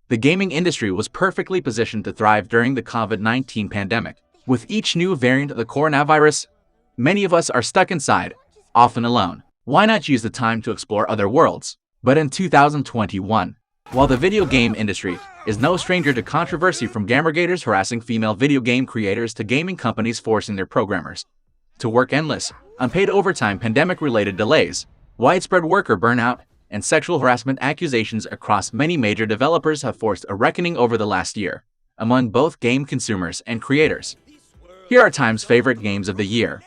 The gaming industry was perfectly positioned to thrive during the COVID-19 pandemic. With each new variant of the coronavirus, many of us are stuck inside, often alone. Why not use the time to explore other worlds? But in 2021, while the video game industry is no stranger to controversy, from gamergators harassing female video game creators to gaming companies forcing their programmers to work endless, unpaid overtime, pandemic-related delays, widespread worker burnout, and sexual harassment accusations across many major developers have forced a reckoning over the last year among both game consumers and creators. Here are Time's favorite games of the year.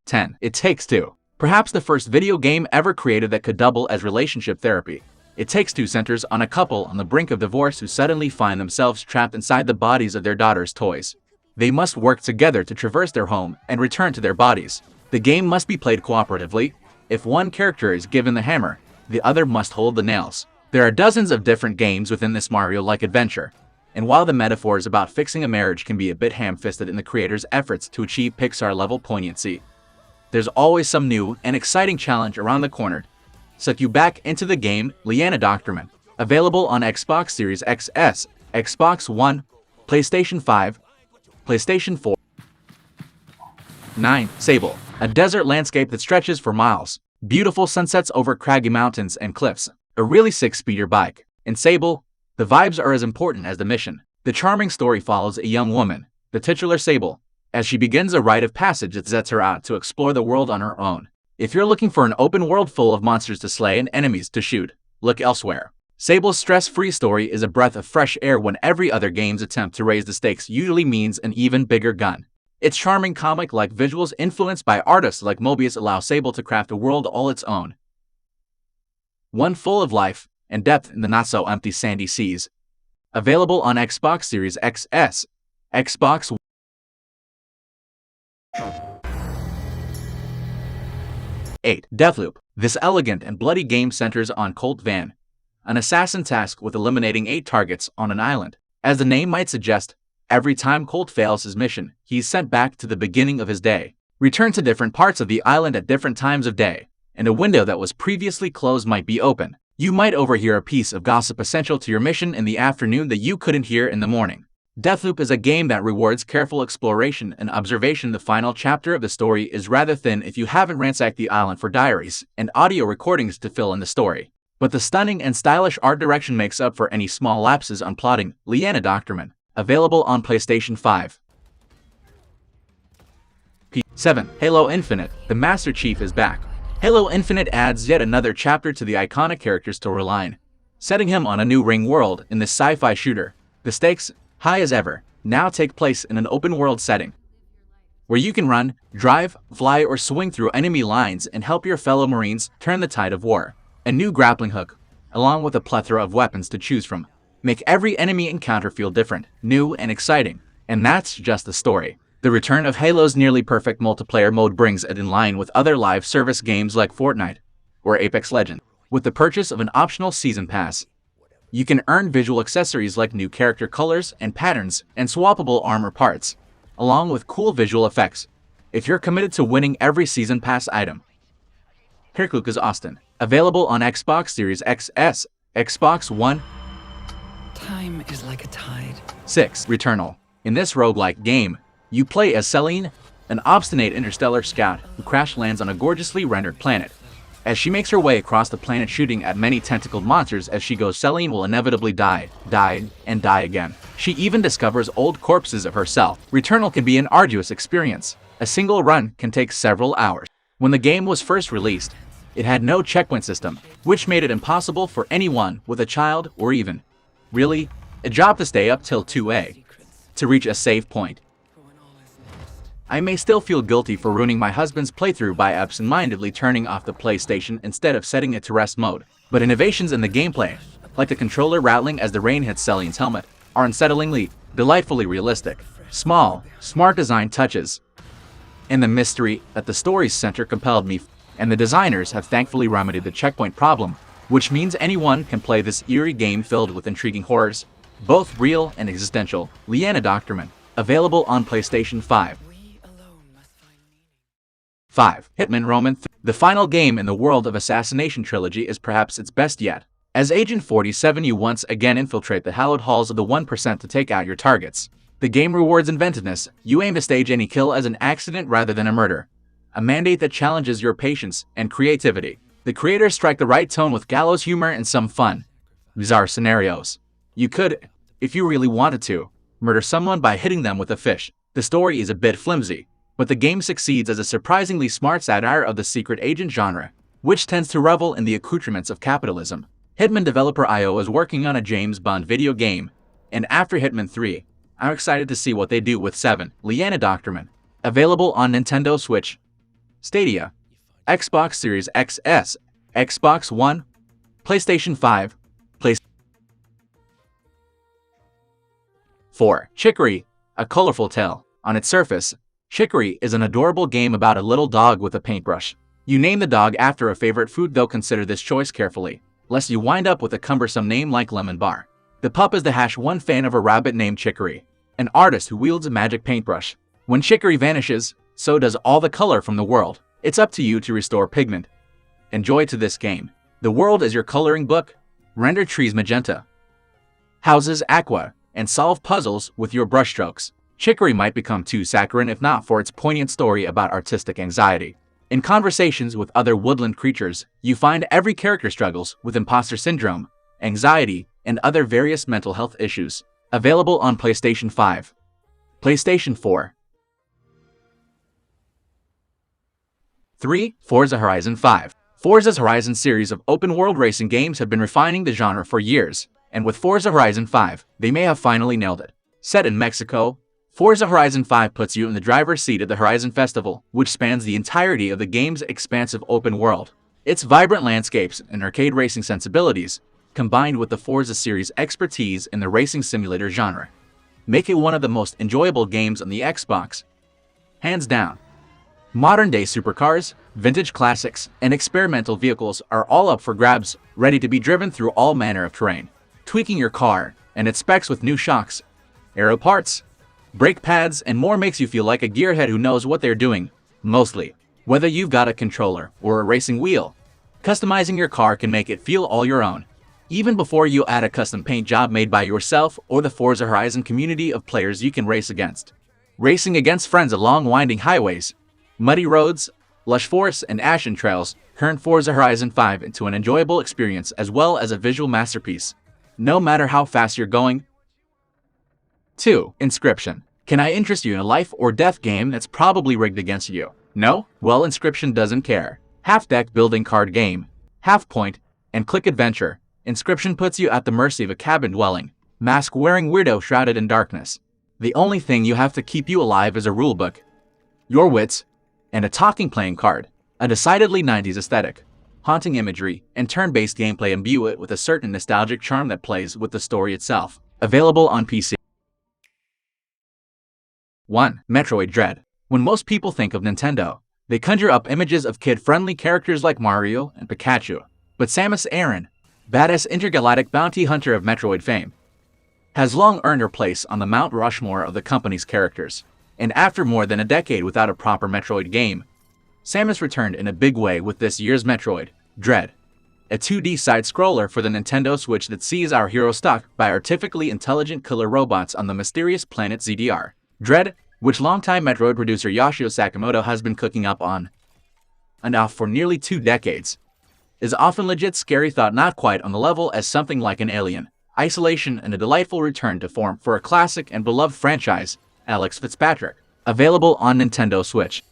10. It Takes Two. Perhaps the first video game ever created that could double as relationship therapy. It Takes Two centers on a couple on the brink of divorce who suddenly find themselves trapped inside the bodies of their daughter's toys. They must work together to traverse their home and return to their bodies. The game must be played cooperatively. If one character is given the hammer, the other must hold the nails. There are dozens of different games within this Mario-like adventure, and while the metaphors about fixing a marriage can be a bit ham-fisted in the creator's efforts to achieve Pixar-level poignancy, there's always some new and exciting challenge around the corner. Suck you back into the game. Liana Doctorman. Available on Xbox Series XS, Xbox One, PlayStation 5, PlayStation 4. 9. Sable. A desert landscape that stretches for miles. Beautiful sunsets over craggy mountains and cliffs. A really sick-speeder bike. In Sable, the vibes are as important as the mission. The charming story follows a young woman, the titular Sable, as she begins a rite of passage that sets her out to explore the world on her own. If you're looking for an open world full of monsters to slay and enemies to shoot, look elsewhere. Sable's stress-free story is a breath of fresh air when every other game's attempt to raise the stakes usually means an even bigger gun. Its charming comic-like visuals influenced by artists like Mobius allow Sable to craft a world all its own. One full of life and depth in the not-so-empty sandy seas. Available on Xbox Series XS, Xbox One. 8. Deathloop. This elegant and bloody game centers on Colt Van, an assassin tasked with eliminating 8 targets on an island. As the name might suggest, every time Colt fails his mission, he's sent back to the beginning of his day. Return to different parts of the island at different times of day, and a window that was previously closed might be open. You might overhear a piece of gossip essential to your mission in the afternoon that you couldn't hear in the morning. Deathloop is a game that rewards careful exploration and observation. The final chapter of the story is rather thin if you haven't ransacked the island for diaries and audio recordings to fill in the story. But the stunning and stylish art direction makes up for any small lapses on plotting. Liana Doctorman. Available on PlayStation 5. 7. Halo Infinite. The Master Chief is back. Halo Infinite adds yet another chapter to the iconic character's storyline, setting him on a new ring world in this sci-fi shooter. The stakes, high as ever, now take place in an open-world setting, where you can run, drive, fly, or swing through enemy lines and help your fellow Marines turn the tide of war. A new grappling hook, along with a plethora of weapons to choose from, make every enemy encounter feel different, new, and exciting. And that's just the story. The return of Halo's nearly perfect multiplayer mode brings it in line with other live service games like Fortnite or Apex Legends. With the purchase of an optional season pass, you can earn visual accessories like new character colors and patterns and swappable armor parts, along with cool visual effects, if you're committed to winning every season pass item. Kirkuk is Austin. Available on Xbox Series XS, Xbox One. Time is like a tide. 6. Returnal. In this roguelike game, you play as Celine, an obstinate interstellar scout who crash lands on a gorgeously rendered planet. As she makes her way across the planet shooting at many tentacled monsters as she goes, Celine will inevitably die, and die again. She even discovers old corpses of herself. Returnal can be an arduous experience. A single run can take several hours. When the game was first released, it had no checkpoint system, which made it impossible for anyone with a child or even, really, a job to stay up till 2 to reach a save point. I may still feel guilty for ruining my husband's playthrough by absent-mindedly turning off the PlayStation instead of setting it to rest mode. But innovations in the gameplay, like the controller rattling as the rain hits Celine's helmet, are unsettlingly, delightfully realistic. Small, smart design touches, and the mystery at the story's center compelled me, and the designers have thankfully remedied the checkpoint problem, which means anyone can play this eerie game filled with intriguing horrors, both real and existential. Liana Doctorman. Available on PlayStation 5. 5. Hitman Roman 3. The final game in the World of Assassination trilogy is perhaps its best yet. As Agent 47, you once again infiltrate the hallowed halls of the 1% to take out your targets. The game rewards inventiveness. You aim to stage any kill as an accident rather than a murder, a mandate that challenges your patience and creativity. The creators strike the right tone with gallows humor and some fun, bizarre scenarios. You could, if you really wanted to, murder someone by hitting them with a fish. The story is a bit flimsy, but the game succeeds as a surprisingly smart satire of the secret agent genre, which tends to revel in the accoutrements of capitalism. Hitman developer IO is working on a James Bond video game, and after Hitman 3, I'm excited to see what they do with 7. Liana Doctorman. Available on Nintendo Switch, Stadia, Xbox Series XS, Xbox One, PlayStation 5, PlayStation 4. Chicory, a colorful tale. On its surface, Chicory is an adorable game about a little dog with a paintbrush. You name the dog after a favorite food, though consider this choice carefully, lest you wind up with a cumbersome name like Lemon Bar. The pup is the #1 fan of a rabbit named Chicory, an artist who wields a magic paintbrush. When Chicory vanishes, so does all the color from the world. It's up to you to restore pigment. Enjoy to this game. The world is your coloring book. Render trees magenta, houses aqua, and solve puzzles with your brushstrokes. Chicory might become too saccharine if not for its poignant story about artistic anxiety. In conversations with other woodland creatures, you find every character struggles with imposter syndrome, anxiety, and other various mental health issues. Available on PlayStation 5, PlayStation 4. 3. Forza Horizon 5. Forza's Horizon series of open-world racing games have been refining the genre for years, and with Forza Horizon 5, they may have finally nailed it. Set in Mexico, Forza Horizon 5 puts you in the driver's seat at the Horizon Festival, which spans the entirety of the game's expansive open world. Its vibrant landscapes and arcade racing sensibilities, combined with the Forza series' expertise in the racing simulator genre, make it one of the most enjoyable games on the Xbox. Hands down. Modern-day supercars, vintage classics, and experimental vehicles are all up for grabs, ready to be driven through all manner of terrain. Tweaking your car and its specs with new shocks, aero parts, brake pads, and more makes you feel like a gearhead who knows what they're doing, mostly. Whether you've got a controller or a racing wheel, customizing your car can make it feel all your own, even before you add a custom paint job made by yourself or the Forza Horizon community of players you can race against. Racing against friends along winding highways, muddy roads, lush forests, and ashen trails turn Forza Horizon 5 into an enjoyable experience as well as a visual masterpiece, no matter how fast you're going. 2. Inscryption. Can I interest you in a life or death game that's probably rigged against you? No? Well, Inscryption doesn't care. Half-deck building card game, half-point, and click adventure, Inscryption puts you at the mercy of a cabin-dwelling, mask-wearing weirdo shrouded in darkness. The only thing you have to keep you alive is a rulebook, your wits, and a talking playing card. A decidedly 90s aesthetic, haunting imagery, and turn-based gameplay imbue it with a certain nostalgic charm that plays with the story itself. Available on PC. 1. Metroid Dread. When most people think of Nintendo, they conjure up images of kid-friendly characters like Mario and Pikachu. But Samus Aran, badass intergalactic bounty hunter of Metroid fame, has long earned her place on the Mount Rushmore of the company's characters. And after more than a decade without a proper Metroid game, Samus returned in a big way with this year's Metroid Dread, a 2D side-scroller for the Nintendo Switch that sees our hero stalked by artificially intelligent killer robots on the mysterious planet ZDR. Dread, which longtime Metroid producer Yoshio Sakamoto has been cooking up on and off for nearly 2 decades, is often legit scary thought, not quite on the level as something like an Alien, Isolation, and a delightful return to form for a classic and beloved franchise, Alex Fitzpatrick. Available on Nintendo Switch.